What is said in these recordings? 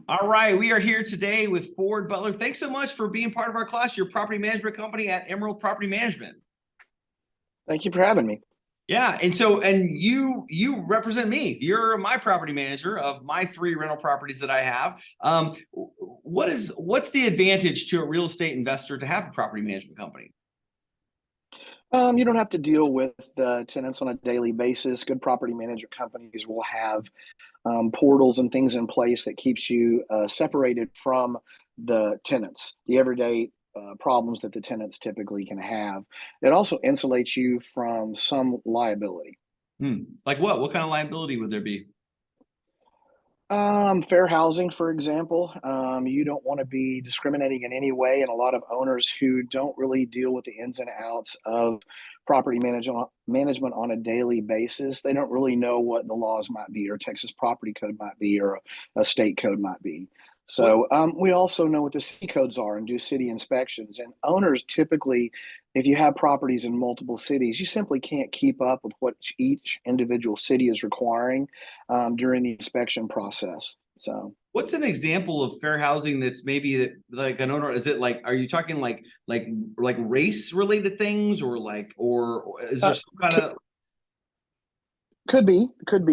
All right, we are here today with Ford Butler. Thanks so much for being part of our class, your property management company at Emerald Property Management. Thank you for having me. Yeah, and you represent me. You're my property manager of my 3 rental properties that I have. What's the advantage to a real estate investor to have a property management company? You don't have to deal with the tenants on a daily basis. Good property management companies will have portals and things in place that keeps you separated from the tenants, the everyday problems that the tenants typically can have. It also insulates you from some liability. Like what? What kind of liability would there be? Fair housing, for example. You don't want to be discriminating in any way, and a lot of owners who don't really deal with the ins and outs of property management on a daily basis, they don't really know what the laws might be, or Texas property code might be, or a state code might be. What So we also know what the city codes are and do city inspections. And owners typically, if you have properties in multiple cities, you simply can't keep up with what each individual city is requiring during the inspection process. So, what's an example of fair housing that's maybe like an owner? Is it like, are you talking like race related things, or is there uh, some kind of could be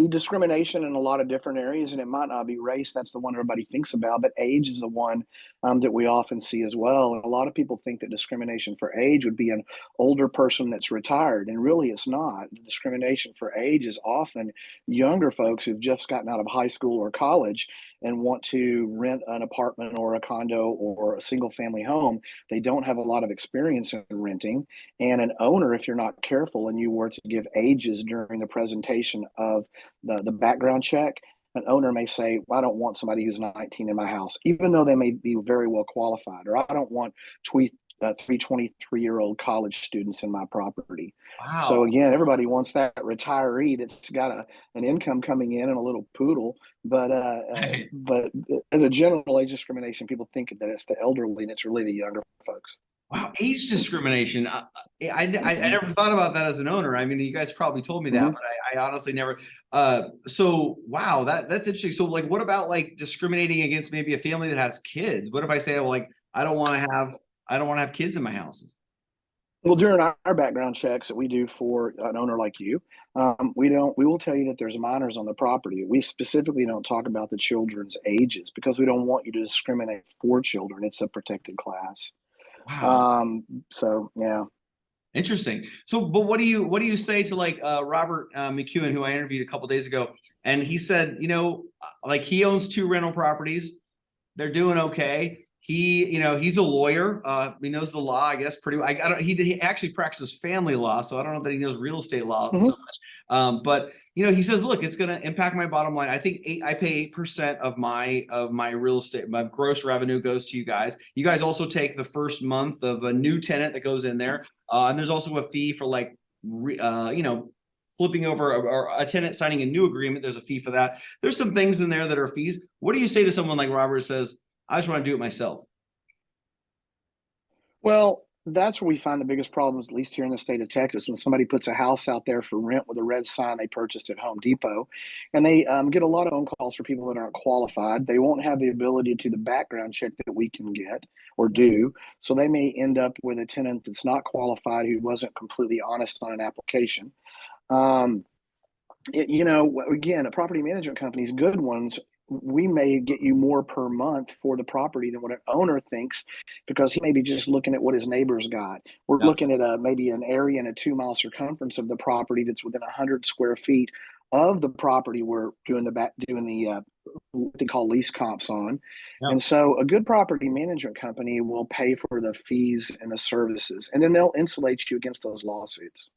discrimination in a lot of different areas, and it might not be race. That's the one everybody thinks about, but age is the one that we often see as well. And a lot of people think that discrimination for age would be an older person that's retired, and really it's not. The discrimination for age is often younger folks who've just gotten out of high school or college and want to rent an apartment or a condo or a single family home. They don't have a lot of experience in renting, and an owner, if you're not careful and you were to give ages during the presentation of the background check, an owner may say, well, I don't want somebody who's 19 in my house, even though they may be very well qualified, or I don't want 23-year-old college students in my property. So wow? again, everybody wants that retiree that's got an income coming in and a little poodle. But as a general age discrimination, people think that it's the elderly, and it's really the younger folks. Wow, age discrimination. I Hmm. never thought about that as an owner. I mean, you guys probably told me that, Hmm. but I honestly never. So wow, that's interesting. So like, what about like discriminating against maybe a family that has kids? What if I say, well, like, I don't want to have kids in my house? Well, during our background checks that we do for an owner like you, we will tell you that there's minors on the property. We specifically don't talk about the children's ages because we don't want you to discriminate for children. It's a protected class. Wow, Um, so yeah. interesting. So, but what do you say to like Robert McEwen, who I interviewed a couple days ago, and he said, like he owns 2 rental properties. They're doing okay. He's a lawyer. He knows the law, I guess, pretty well. I don't, he actually practices family law, so I don't know that he knows real estate law so Mhm. much. But he says, look, it's going to impact my bottom line. I think I pay 8% of my real estate, my gross revenue goes to you guys. You guys also take the first month of a new tenant that goes in there, and there's also a fee for like, flipping over or a tenant signing a new agreement. There's a fee for that. There's some things in there that are fees. What do you say to someone like Robert who says, I just want to do it myself? Well, that's where we find the biggest problems, at least here in the state of Texas, when somebody puts a house out there for rent with a red sign they purchased at Home Depot, and they get a lot of phone calls for people that aren't qualified. They won't have the ability to the background check that we can get or do, so they may end up with a tenant that's not qualified who wasn't completely honest on an application. Um, again, a property management companies, good ones, we may get you more per month for the property than what an owner thinks because he may be just looking at what his neighbors got. We're Yep. looking at maybe an area in a 2 mile circumference of the property that's within 100 square feet of the property we're doing the what they call lease comps on. Yep. And so a good property management company will pay for the fees and the services, and then they'll insulate you against those lawsuits.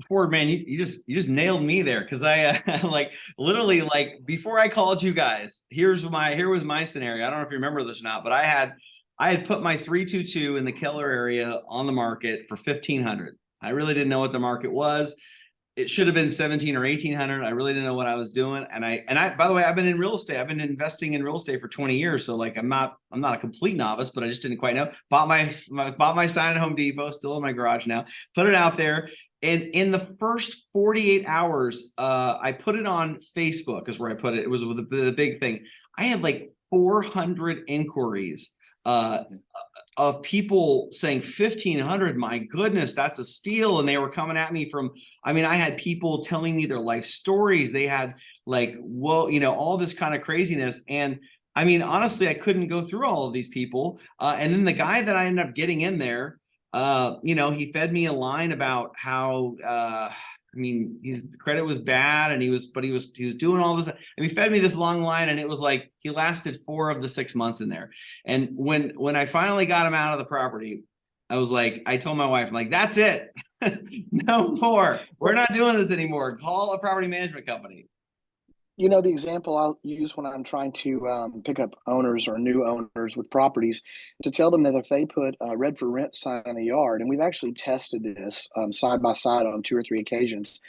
Ford, man, you just nailed me there because I like literally like before I called you guys. Here was my scenario. I don't know if you remember this or not, but I had put my 322 in the Keller area on the market for 1,500. I really didn't know what the market was. It should have been 17 or 1,800. I really didn't know what I was doing. And I by the way, I've been in real estate. I've been investing in real estate for 20 years. So like I'm not a complete novice, but I just didn't quite know. Bought my sign at Home Depot, still in my garage now, put it out there. And in the first 48 hours, I put it on Facebook is where I put it. It was the big thing. I had like 400 inquiries of people saying 1,500, my goodness, that's a steal. And they were coming at me from, I mean, I had people telling me their life stories. They had like, whoa, you know, all this kind of craziness. And I mean, honestly, I couldn't go through all of these people. And then the guy that I ended up getting in there, you know, he fed me a line about how, I mean, his credit was bad, and he was doing all this. And he fed me this long line, and it was like he lasted 4 of the 6 months in there. And when I finally got him out of the property, I was like, I told my wife, I'm like, that's it, no more. We're not doing this anymore. Call a property management company. You know, the example I'll use when I'm trying to pick up owners or new owners with properties, to tell them that if they put a red for rent sign in the yard, and we've actually tested this side by side on 2 or 3 occasions,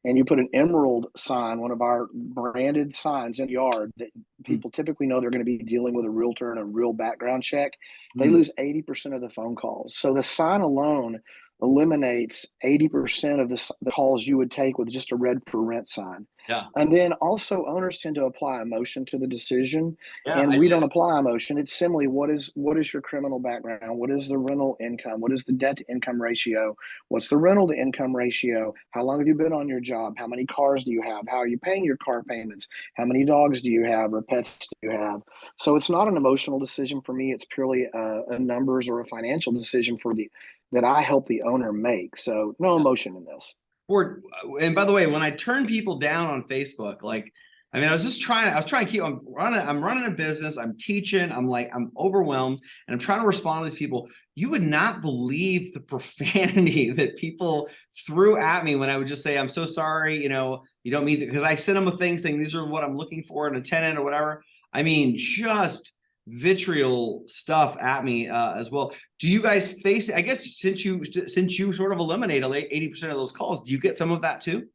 and you put an emerald sign, one of our branded signs in the yard that Mm. people typically know they're going to be dealing with a realtor and a real background check, they Mm. lose 80% of the phone calls. So the sign alone eliminates 80% of the calls you would take with just a red for rent sign. Yeah. And then also owners tend to apply emotion to the decision, Yeah, and I we don't did. apply emotion. It's simply what is your criminal background? What is the rental income? What is the debt to income ratio? What's the rental to income ratio? How long have you been on your job? How many cars do you have? How are you paying your car payments? How many dogs do you have or pets do you have? So it's not an emotional decision for me. It's purely a numbers or a financial decision for the that I help the owner make. So no emotion in this. For and by the way, when I turn people down on Facebook, like, I mean, I was trying to keep, I'm running a business, I'm teaching, I'm overwhelmed, and I'm trying to respond to these people. You would not believe the profanity that people threw at me when I would just say, I'm so sorry, you know, you don't mean, because I sent them a thing saying these are what I'm looking for in a tenant or whatever. I mean, just vitriol stuff at me as well. Do you guys face it? I guess since you sort of eliminate 80% of those calls, do you get some of that too?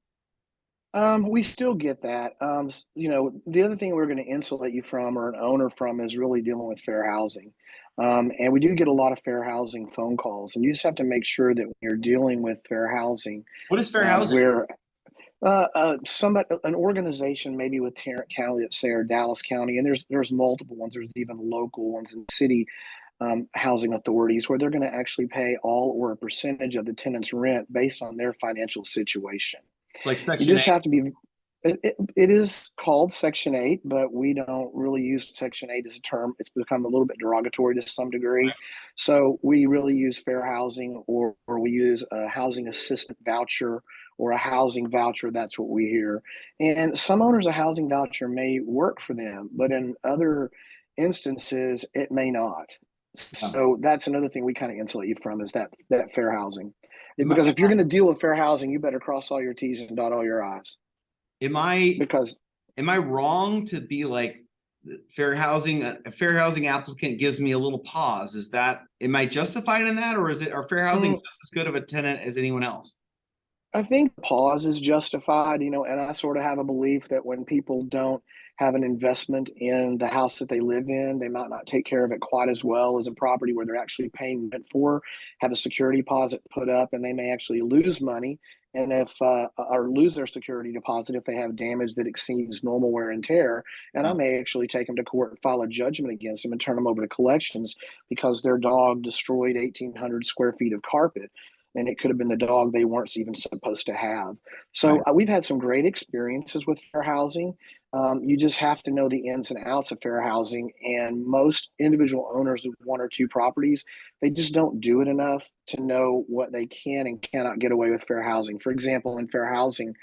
We still get that. You know, the other thing we're going to insulate you from or an owner from is really dealing with fair housing. And we do get a lot of fair housing phone calls, and you just have to make sure that when you're dealing with fair housing, What is fair housing? where somebody, an organization, maybe with Tarrant County, let's say, or Dallas County, and there's multiple ones. There's even local ones in city housing authorities where they're going to actually pay all or a percentage of the tenant's rent based on their financial situation. It's like You Section just 8. have to be. It is called Section 8, but we don't really use Section 8 as a term. It's become a little bit derogatory to some degree. So we really use fair housing, or we use a housing assistant voucher or a housing voucher. That's what we hear. And some owners, a housing voucher may work for them, but in other instances, it may not. Yeah. So that's another thing we kind of insulate you from is that fair housing. Am I, Because if you're going to deal with fair housing, you better cross all your T's and dot all your I's. am I Because am I wrong to be like fair housing? A fair housing applicant gives me a little pause. Is that, am I justified in that, or are fair housing mm, just as good of a tenant as anyone else? I think pause is justified, and I sort of have a belief that when people don't have an investment in the house that they live in, they might not take care of it quite as well as a property where they're actually paying rent for, have a security deposit put up, and they may actually lose money. And if or lose their security deposit if they have damage that exceeds normal wear and tear, and I Yeah. may actually take them to court and file a judgment against them and turn them over to collections because their dog destroyed 1,800 square feet of carpet, and it could have been the dog they weren't even supposed to have. So Right. we've had some great experiences with fair housing. You just have to know the ins and outs of fair housing, and most individual owners of 1 or 2 properties, they just don't do it enough to know what they can and cannot get away with fair housing. For example, in fair housing,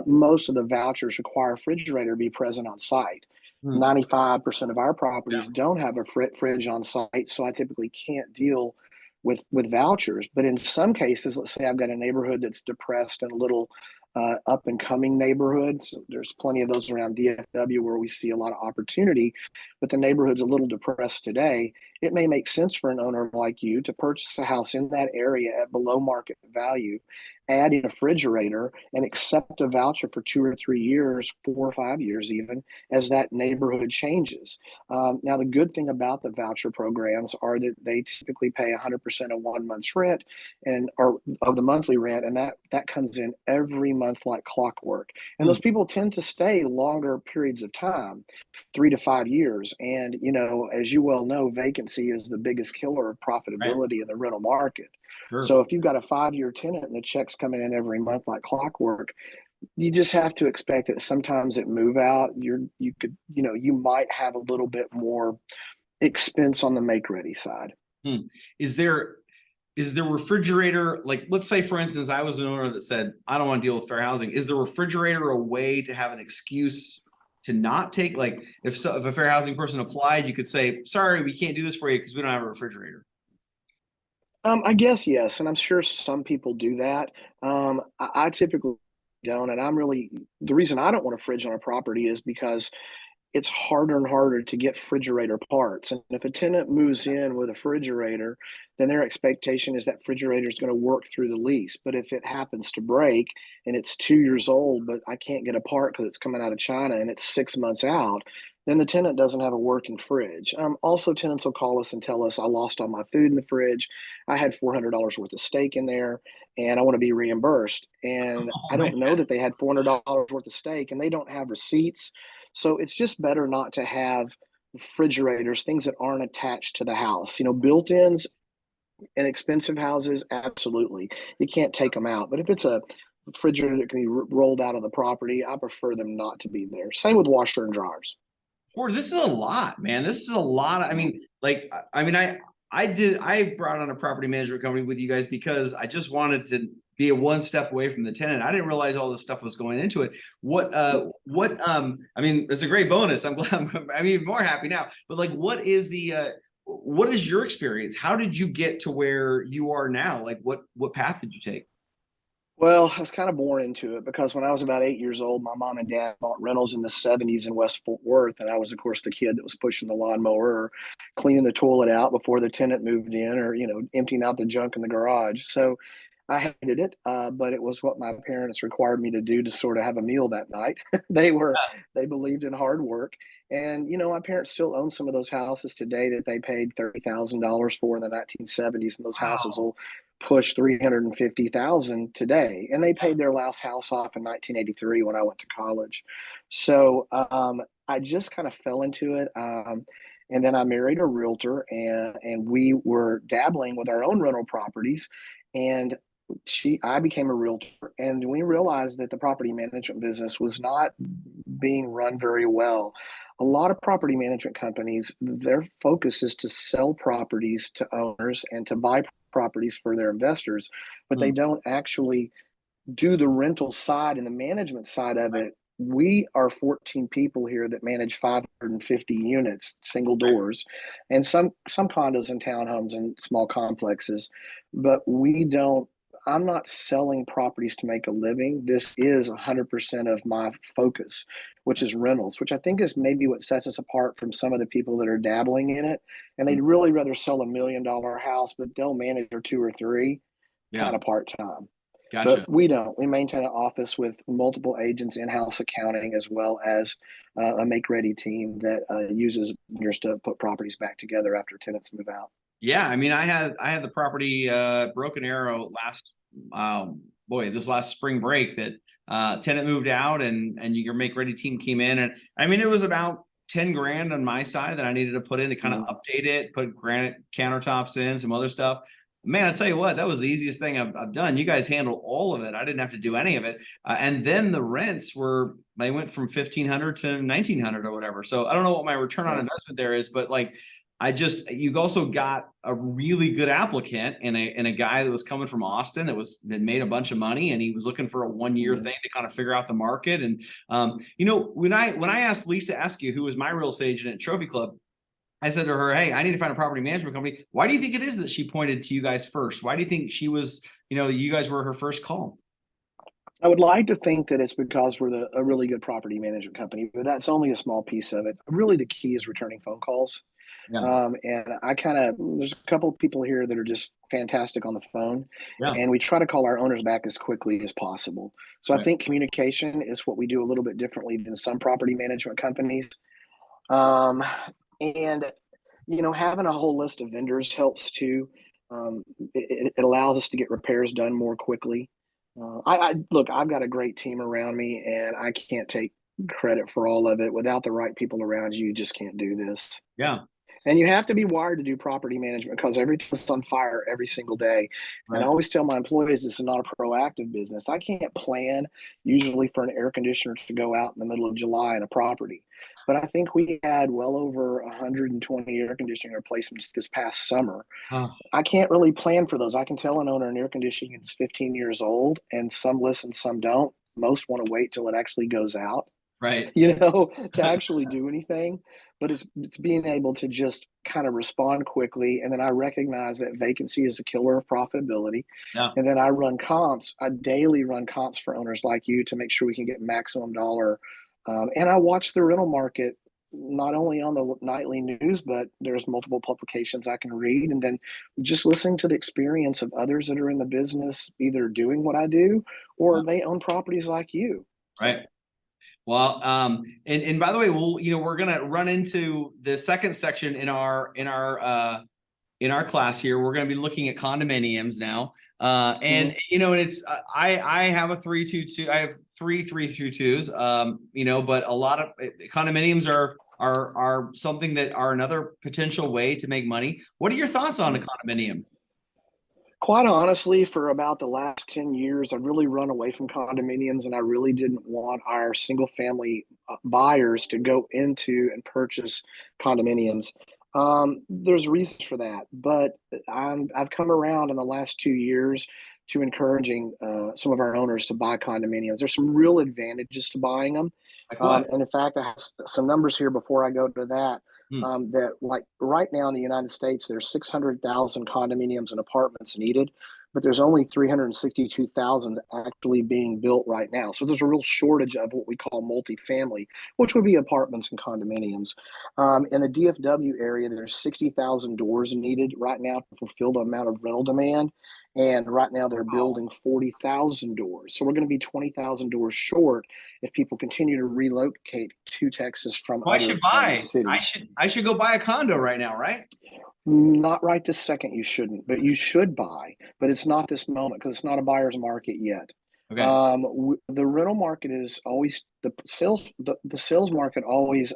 most of the vouchers require a refrigerator to be present on site. Hmm. 95% of our Yeah. properties don't have a fridge on site, so I typically can't deal with vouchers. But in some cases, let's say I've got a neighborhood that's depressed and a little up and coming neighborhoods. There's plenty of those around DFW where we see a lot of opportunity, but the neighborhood's a little depressed today. it may make sense for an owner like you to purchase a house in that area at below market value, add in a refrigerator, and accept a voucher for 2 or 3 years, 4 or 5 years even, as that neighborhood changes. Now, the good thing about the voucher programs are that they typically pay 100% of 1 month's rent and or of the monthly rent, and that comes in every month like clockwork. And Hmm. those people tend to stay longer periods of time, 3 to 5 years. And as you well know, vacancy is the biggest killer of Right. profitability in the rental market. Sure. So if you've got a 5 year tenant and the check's coming in every month like clockwork, you just have to expect that sometimes at move out, you might have a little bit more expense on the make ready side. Hmm. Is there is the refrigerator, like, let's say for instance I was an owner that said I don't want to deal with fair housing, is the refrigerator a way to have an excuse to not take, like, if a fair housing person applied, you could say sorry, we can't do this for you because we don't have a refrigerator. I guess yes, and I'm sure some people do that. I typically don't, and I'm really the reason I don't want a fridge on a property is because it's harder and harder to get refrigerator parts. And if a tenant moves in with a refrigerator, then their expectation is that refrigerator is going to work through the lease. But if it happens to break and it's 2 years old, but I can't get a part because it's coming out of China and it's 6 months out, then the tenant doesn't have a working fridge. Also, tenants will call us and tell us, I lost all my food in the fridge. I had $400 worth of steak in there and I want to be reimbursed. And Oh I man. don't know that they had $400 worth of steak and they don't have receipts, so it's just better not to have refrigerators, things that aren't attached to the house. Built-ins in expensive houses, absolutely. You can't take them out. But if it's a refrigerator that can be rolled out of the property, I prefer them not to be there. Same with washer and dryers. Ford, this is a lot, man. This is a lot. I mean, like, I mean, I brought on a property management company with you guys because I just wanted to be a one step away from the tenant. I didn't realize all this stuff was going into it. I mean, it's a great bonus. I'm glad, I'm even more happy now. But like, what is your experience? How did you get to where you are now? Like, what path did you take? Well, I was kind of born into it because when I was about 8 years old, my mom and dad bought rentals in the 70s in West Fort Worth. And I was, of course, the kid that was pushing the lawnmower or cleaning the toilet out before the tenant moved in or, emptying out the junk in the garage. So I hated it, but it was what my parents required me to do to sort of have a meal that night. They believed in hard work. And, my parents still own some of those houses today that they paid $30,000 for in the 1970s. And those houses Wow. will push 350,000 today, and they paid their last house off in 1983 when I went to college. So I just kind of fell into it. And then I married a realtor, and we were dabbling with our own rental properties. And I became a realtor, and we realized that the property management business was not being run very well. A lot of property management companies, their focus is to sell properties to owners and to buy properties for their investors, but they Hmm. don't actually do the rental side and the management side of it. We are 14 people here that manage 550 units, single doors, and some condos and townhomes and small complexes, but we don't. I'm not selling properties to make a living. This is 100% of my focus, which is rentals, which I think is maybe what sets us apart from some of the people that are dabbling in it. And they'd really rather sell $1 million house, but they'll manage or two or three Yeah. kind of part time. But Gotcha. we don't. We maintain an office with multiple agents, in-house accounting, as well as a make-ready team that uses vendors to put properties back together after tenants move out. Yeah, I mean, I had the property Broken Arrow last boy, this last spring break that tenant moved out and your make ready team came in, and I mean it was about 10 grand on my side that I needed to put in to kind of Mhm. update it, put granite countertops in, some other stuff. Man, I tell you what, that was the easiest thing I've done. You guys handled all of it. I didn't have to do any of it. And then the rents they went from 1,500 to 1,900 or whatever. So I don't know what my return on Yeah. investment there is, but like you also got a really good applicant and a guy that was coming from Austin that made a bunch of money, and he was looking for a 1 year Mhm. thing to kind of figure out the market. And when I asked Lisa Askew, who was my real estate agent at Trophy Club, I said to her, "Hey, I need to find a property management company. Why do you think it is that she pointed to you guys first? Why do you think you guys were her first call?" I would like to think that it's because we're a really good property management company, but that's only a small piece of it. Really, the key is returning phone calls. Yeah. And I kind of, there's a couple of people here that are just fantastic on the phone, Yeah. and we try to call our owners back as quickly as possible. So I Right. think communication is what we do a little bit differently than some property management companies. Um, and having a whole list of vendors helps too. It allows us to get repairs done more quickly. I look, I've got a great team around me, and I can't take credit for all of it. Without the right people around you, you just can't do this. Yeah. And you have to be wired to do property management because everything's on fire every single day. And I Right. always tell my employees this is not a proactive business. I can't plan usually for an air conditioner to go out in the middle of July in a property. But I think we had well over 120 air conditioning replacements this past summer. Oh, I can't really plan for those. I can tell an owner an air conditioning is 15 years old, and some listen, some don't. Most want to wait till it actually goes out, right. to actually do anything. But it's being able to just kind of respond quickly. And then I recognize that vacancy is a killer of profitability. Yeah. And then I run comps. I daily run comps for owners like you to make sure we can get maximum dollar. And I watch the rental market not only on the nightly news, but there's multiple publications I can read. And then just listening to the experience of others that are in the business, either doing what I do Yeah. or they own properties like you. So. Right. Well, and by the way, we're gonna run into the second section in our class here. We're gonna be looking at condominiums now. And Mhm. and it's I have a 322. I have three 322s. But a lot of condominiums are something that are another potential way to make money. What are your thoughts on a condominium? Quite honestly, for about the last 10 years, I've really run away from condominiums, and I really didn't want our single family buyers to go into and purchase condominiums. There's reasons for that, but I've come around in the last 2 years to encouraging some of our owners to buy condominiums. There's some real advantages to buying them. Like what? And in fact, I have some numbers here before I go to that. Hmm. That like right now in the United States, there's 600,000 condominiums and apartments needed, but there's only 362,000 actually being built right now. So there's a real shortage of what we call multifamily, which would be apartments and condominiums. In the DFW area, there's 60,000 doors needed right now to fulfill the amount of rental demand. And right now they're Wow. building 40,000 doors. So we're going to be 20,000 doors short if people continue to relocate to Texas from Well, I should other buy. I cities. should I should go buy a condo right now, right? Not right this second, you shouldn't, but you should buy. But it's not this moment because it's not a buyer's market yet. Okay. The rental market is always the sales market always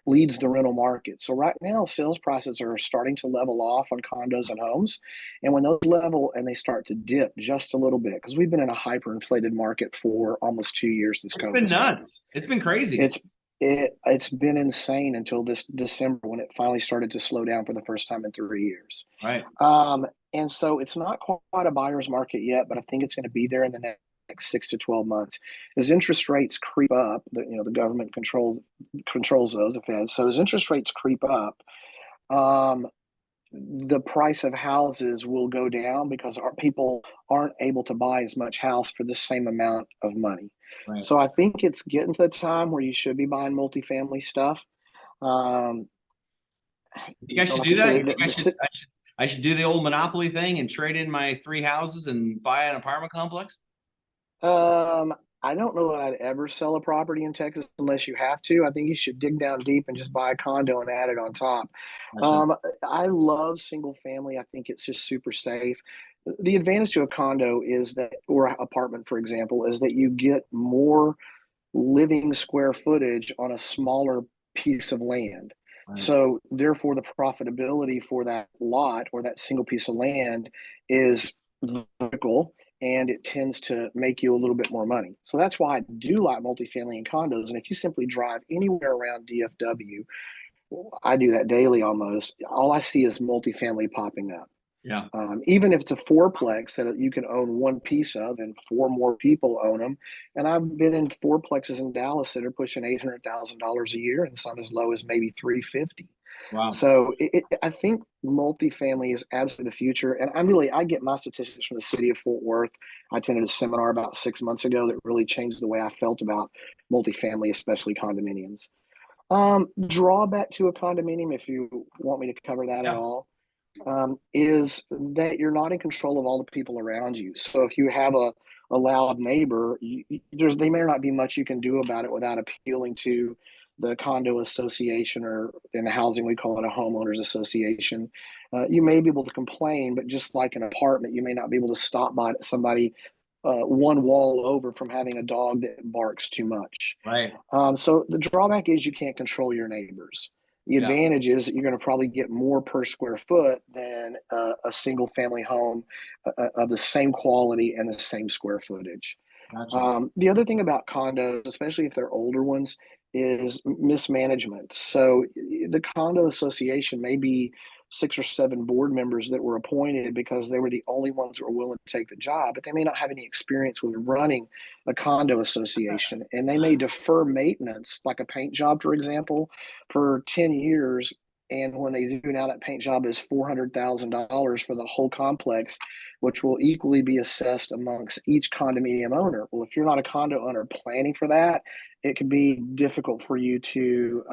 leads the rental market. So right now, sales prices are starting to level off on condos and homes, and when those level and they start to dip just a little bit, because we've been in a hyperinflated market for almost 2 years since It's been COVID started. nuts. It's been crazy. It's it's been insane until this December when it finally started to slow down for the first time in 3 years. Right. And so it's not quite a buyer's market yet, but I think it's going to be there in the next 6 to 12 months as interest rates creep up. The government controls those, the Fed. So as interest rates creep up, um, the price of houses will go down because our people aren't able to buy as much house for the same amount of money. Right. So I think it's getting to the time where you should be buying multifamily stuff. Um, You think I should like I do that? say, You think I should do the old monopoly thing and trade in my three houses and buy an apartment complex? um, I don't know that I'd ever sell a property in Texas unless you have to. I think you should dig down deep and just buy a condo and add it on top. I should. Um, I love single family. I think it's just super safe. The advantage to a condo is that, or apartment, for example, is that you get more living square footage on a smaller piece of land. Right. So therefore the profitability for that lot or that single piece of land is vertical, and it tends to make you a little bit more money. So that's why I do like multifamily and condos. And if you simply drive anywhere around DFW, I do that daily almost. All I see is multifamily popping up. Yeah. Even if it's a fourplex that you can own one piece of and four more people own them. And I've been in fourplexes in Dallas that are pushing $800,000 a year and some as low as maybe 350. Wow. So I think multifamily is absolutely the future. And I get my statistics from the city of Fort Worth. I attended a seminar about 6 months ago that really changed the way I felt about multifamily, especially condominiums. Drawback to a condominium, if you want me to cover that at Yeah. all, is that you're not in control of all the people around you. So if you have a loud neighbor, they may not be much you can do about it without appealing to the condo association, or in the housing we call it a homeowners association. You may be able to complain, but just like an apartment, you may not be able to stop by somebody one wall over from having a dog that barks too much. Right. So the drawback is you can't control your neighbors. The Yeah. advantage is that you're going to probably get more per square foot than a single family home of the same quality and the same square footage. Gotcha. The other thing about condos, especially if they're older ones, is mismanagement. So the condo association may be 6 or 7 board members that were appointed because they were the only ones that were willing to take the job, but they may not have any experience with running a condo association, and they may defer maintenance, like a paint job, for example, for 10 years. And when they do now, that paint job is $400,000 for the whole complex, which will equally be assessed amongst each condominium owner. Well, if you're not a condo owner planning for that, it can be difficult for you to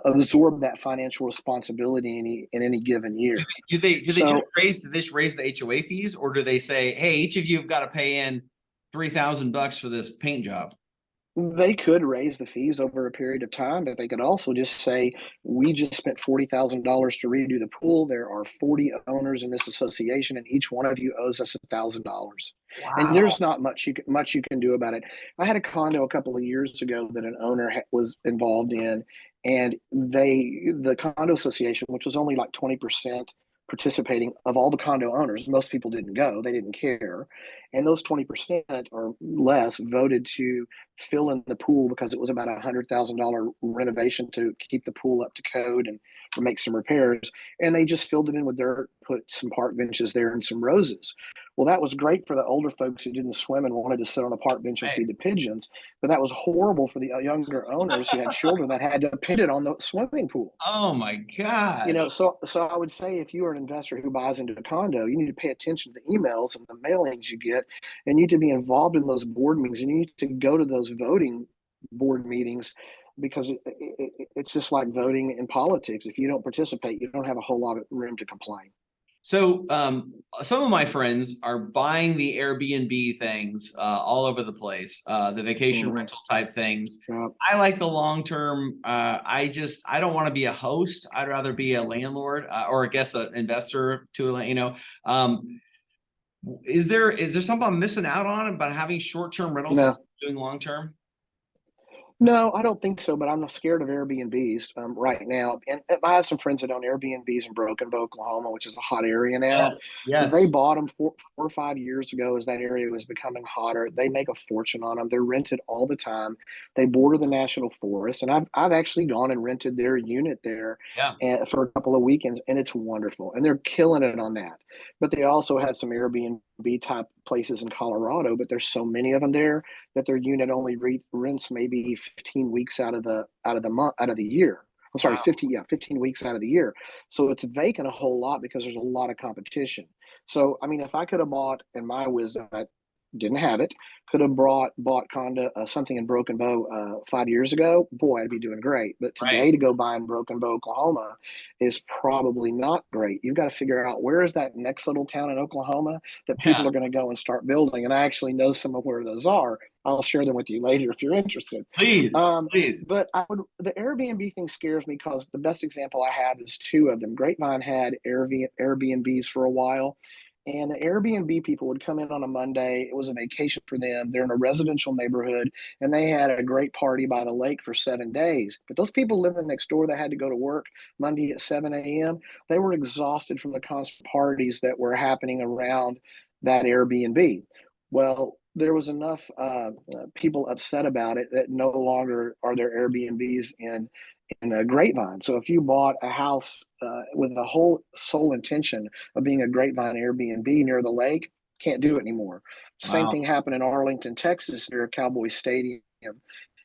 absorb that financial responsibility in any given year. Do they just So raise the HOA fees, or do they say, hey, each of you have got to pay in $3,000 for this paint job? they could raise the fees over a period of time, but they could also just say, we just spent $40,000 to redo the pool. There are 40 owners in this association, and each one of you owes us $1,000. And Wow. there's not much you can do about it. I had a condo a couple of years ago that an owner was involved in, and the condo association, which was only like 20% participating of all the condo owners, most people didn't go, they didn't care. And those 20% or less voted to fill in the pool because it was about $100,000 renovation to keep the pool up to code and to make some repairs. And they just filled it in with dirt, put some park benches there and some roses. Well, that was great for the older folks who didn't swim and wanted to sit on a park bench and Right. feed the pigeons. But that was horrible for the younger owners who had children that had to pit it on the swimming pool. Oh my gosh. So I would say, if you are an investor who buys into a condo, you need to pay attention to the emails and the mailings you get, and you need to be involved in those board meetings, and you need to go to those voting board meetings, because it's just like voting in politics. If you don't participate, you don't have a whole lot of room to complain. So some of my friends are buying the Airbnb things all over the place, the vacation Mm-hmm. rental type things. Yeah. I like the long term. I don't want to be a host. I'd rather be a landlord, or I guess an investor to is there something I'm missing out on about having short term rentals instead No, of doing long term? No, I don't think so, but I'm scared of Airbnbs right now. And I have some friends that own Airbnbs in Broken Bow, Oklahoma, which is a hot area now. Yes, They yes. bought them 4 or 5 years ago as that area was becoming hotter. They make a fortune on them. They're rented all the time. They border the national forest, and I've actually gone and rented their unit there Yeah. for a couple of weekends, and it's wonderful. And they're killing it on that. But they also had some Airbnb type places in Colorado, but there's so many of them there that their unit only rents maybe 15 weeks out of the year. I'm sorry, Wow. 15 weeks out of the year. So it's vacant a whole lot because there's a lot of competition. So I mean, if I could have bought, in my wisdom, I didn't have it, could have bought condo something in Broken Bow 5 years ago, boy, I'd be doing great. But Right. today, to go buy in Broken Bow, Oklahoma, is probably not great. You've got to figure out, where is that next little town in Oklahoma that people Yeah. are going to go and start building. And I actually know some of where those are. I'll share them with you later if you're interested. Please. Um, Please. but the Airbnb thing scares me because the best example I have is two of them. Grapevine had Airbnbs for a while, and the Airbnb people would come in on a Monday. It was a vacation for them. They're in a residential neighborhood, and they had a great party by the lake for 7 days. But those people living next door that had to go to work Monday at 7 a.m., they were exhausted from the constant parties that were happening around that Airbnb. Well, there was enough people upset about it that no longer are there Airbnbs in a Grapevine. So if you bought a house with the whole sole intention of being a Grapevine Airbnb near the lake, can't do it anymore. Same Wow. thing happened in Arlington, Texas, near Cowboy Stadium,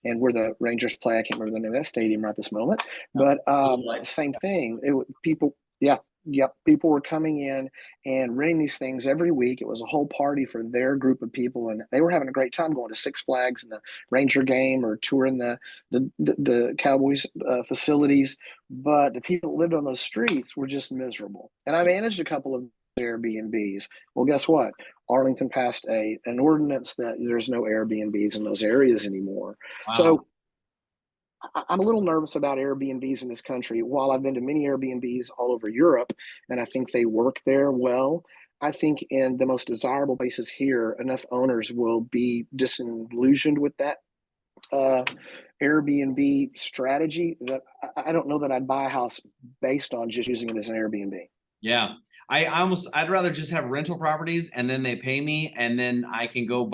and where the Rangers play. I can't remember the name of that stadium right this moment, Yeah. but Blue light. same thing. People, yeah. Yep, people were coming in and renting these things every week. It was a whole party for their group of people, and they were having a great time going to Six Flags and the Ranger game or touring the Cowboys facilities. But the people that lived on those streets were just miserable. And I managed a couple of Airbnbs. Well, guess what? Arlington passed a an ordinance that there's no Airbnbs in those areas anymore. Wow. So I'm a little nervous about Airbnbs in this country. While I've been to many Airbnbs all over Europe, and I think they work there well, I think in the most desirable places here, enough owners will be disillusioned with that uh, Airbnb strategy that I don't know that I'd buy a house based on just using it as an Airbnb. Yeah. I'd rather just have rental properties and then they pay me and then I can go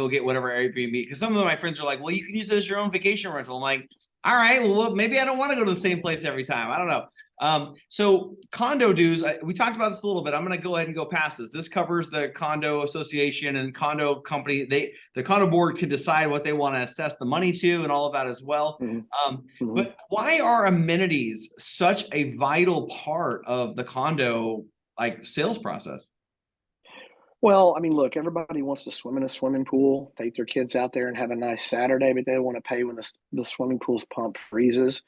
get whatever Airbnb because some of my friends are like, well, you can use it as your own vacation rental. I'm like, all right, well, maybe I don't want to go to the same place every time. I don't know. So condo dues, we talked about this a little bit. I'm going to go ahead and go past this. This covers the condo association and condo company. The condo board can decide what they want to assess the money to and all of that as well. Mhm. Mhm. But why are amenities such a vital part of the condo like sales process? Well, I mean, look, everybody wants to swim in a swimming pool, take their kids out there and have a nice Saturday, but they don't want to pay when the swimming pool's pump freezes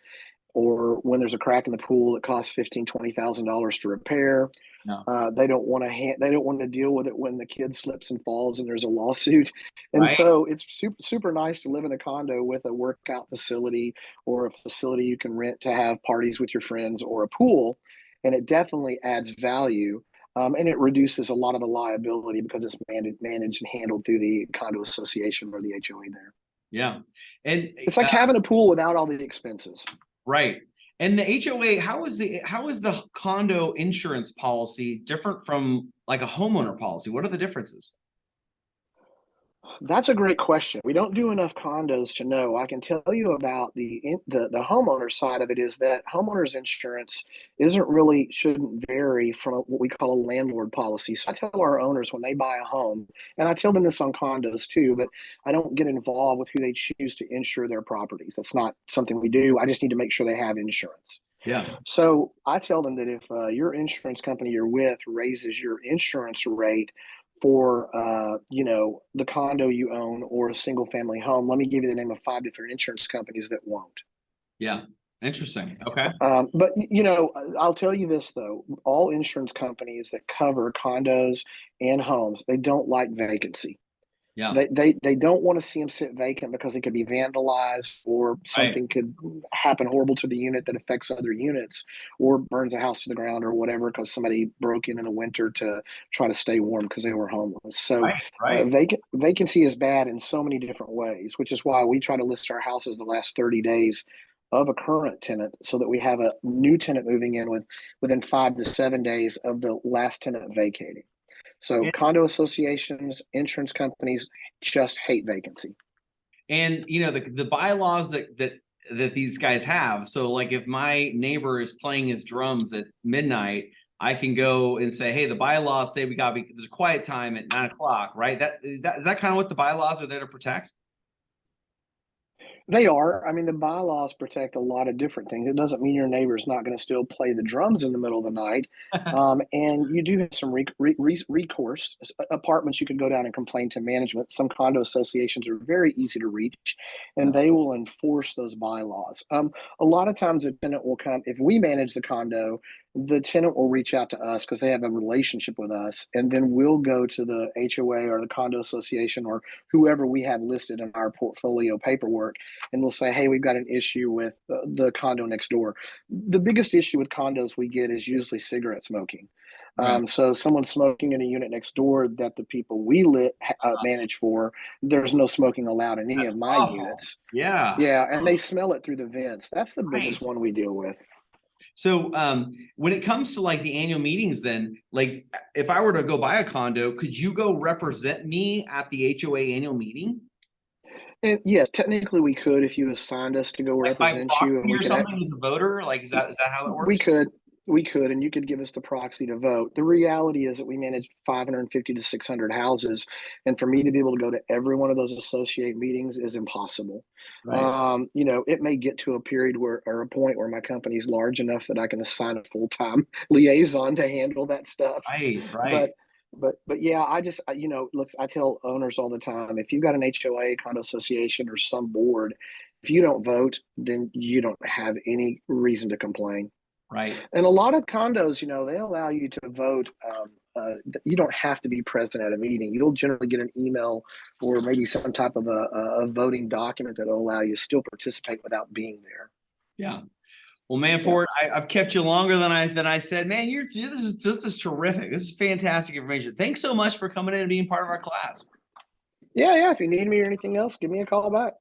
or when there's a crack in the pool that costs $15,000 to repair. No. They don't want to deal with it when the kid slips and falls and there's a lawsuit. And Right. so it's super nice to live in a condo with a workout facility or a facility you can rent to have parties with your friends or a pool. And it definitely adds value. And it reduces a lot of the liability because it's managed and handled through the condo association or the HOA there. Yeah. And It's like having a pool without all the expenses. right. And the HOA, how is the condo insurance policy different from like a homeowner policy? What are the differences? That's a great question. We don't do enough condos to know. I can tell you about the homeowner side of it is that homeowners insurance isn't really shouldn't vary from what we call a landlord policy. So I tell our owners when they buy a home, and I tell them this on condos too, but I don't get involved with who they choose to insure their properties. That's not something we do. I just need to make sure they have insurance. Yeah. So I tell them that if your insurance company you're with raises your insurance rate for the condo you own or a single family home, let me give you the name of 5 different insurance companies that won't. Yeah. Interesting. Okay. But I'll tell you this though: all insurance companies that cover condos and homes, they don't like vacancy. Yeah. They don't want to see them sit vacant because it could be vandalized or Right. something could happen horrible to the unit that affects other units or burns a house to the ground or whatever because somebody broke in the winter to try to stay warm because they were homeless. So Right. Right. vacancy is bad in so many different ways, which is why we try to list our houses the last 30 days of a current tenant so that we have a new tenant moving in within 5 to 7 days of the last tenant vacating. So condo associations, insurance companies just hate vacancy. And the bylaws that these guys have. So like if my neighbor is playing his drums at midnight, I can go and say, hey, the bylaws say there's a quiet time at 9 o'clock, right? That is that kind of what the bylaws are there to protect? They are. I mean, the bylaws protect a lot of different things. It doesn't mean your neighbor's not going to still play the drums in the middle of the night. And you do have some recourse. Apartments, you can go down and complain to management. Some condo associations are very easy to reach, and Yeah. they will enforce those bylaws. A lot of times, a tenant will come, if we manage the condo, the tenant will reach out to us because they have a relationship with us, and then we'll go to the HOA or the condo association or whoever we have listed in our portfolio paperwork and we'll say, hey, we've got an issue with the condo next door. The biggest issue with condos we get is usually cigarette smoking. Right. So someone's smoking in a unit next door that the people we manage for, there's no smoking allowed in any That's of my awful. units. Yeah. Yeah, and they smell it through the vents. That's the biggest Right. one we deal with. So when it comes to like the annual meetings, then like if I were to go buy a condo, could you go represent me at the HOA annual meeting? And yes, technically we could if you assigned us to go Like by represent you, and proxy we or could something as a voter? Like is that how it we works? could. We could, and you could give us the proxy to vote. The reality is that we manage 550 to 600 houses, and for me to be able to go to every one of those associate meetings is impossible. Right. It may get to a period where, or a point where my company is large enough that I can assign a full-time liaison to handle that stuff. Right. But Right. but yeah, look, I tell owners all the time, if you've got an HOA, condo association, or some board, if you don't vote, then you don't have any reason to complain. Right. And a lot of condos, they allow you to vote. You don't have to be present at a meeting. You'll generally get an email or maybe some type of a voting document that will allow you to still participate without being there. Yeah. Well, man, Yeah. Ford, I've kept you longer than I said. Man, this is terrific. This is fantastic information. Thanks so much for coming in and being part of our class. Yeah. Yeah. If you need me or anything else, give me a call back.